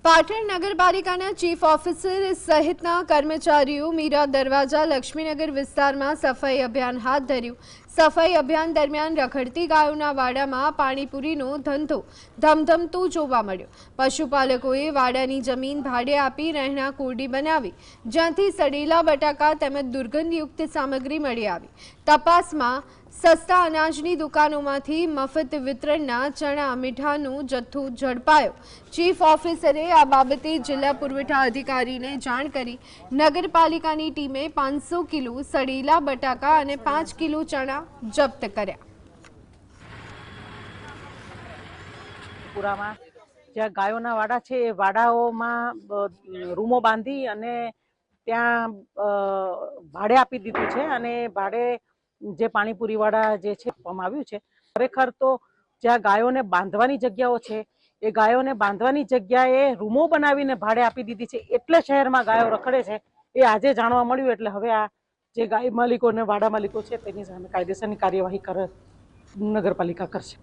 પાટણ નગરપાલિકાના chief officer સહિતના કર્મચારીઓ મીરા દરવાજા લક્ષ્મીનગર વિસ્તારમાં સફાઈ અભિયાન હાથ ધર્યું। સફાઈ અભિયાન દરમિયાન રખડતી ગાયોના વાડામાં પાણીપુરીનો ધંધો ધમધમતો જોવા મળ્યો। પશુપાલકોએ વાડાની જમીન ભાડે આપી રહેણાંક ઓરડી બનાવી, જ્યાંથી સડેલા બટાકા તેમજ દુર્ગંધયુક્ત સામગ્રી મળી આવી। તપાસમાં સસ્તા અનાજની દુકાનોમાંથી મફત વિતરણના ચણા મીઠાનો જથ્થો ઝડપાયો। ચીફ ઓફિસરે આ બાબતે જિલ્લા પુરવઠા અધિકારીને જાણ કરી નગરપાલિકાની ટીમે 500 કિલો સડેલા બટાકા અને 5 કિલો ચણા જપ્ત કર્યા। પુરામાં જ્યાં ગાયોના વાડા છે એ વાડાઓમાં રૂમો બાંધી અને ત્યાં ભાડે આપી દીધું છે અને ભાડે જે પાણીપુરી વાળા જે છે આપવામાં આવ્યું છે। ખરેખર તો જ્યાં ગાયોને બાંધવાની જગ્યાઓ છે એ ગાયોને બાંધવાની જગ્યાએ રૂમો બનાવીને ભાડે આપી દીધી છે, એટલે શહેરમાં ગાયો રખડે છે એ આજે જાણવા મળ્યું। એટલે હવે આ જે ગાય માલિકો અને વાડા માલિકો છે તેની સામે કાયદેસરની કાર્યવાહી નગરપાલિકા કરશે।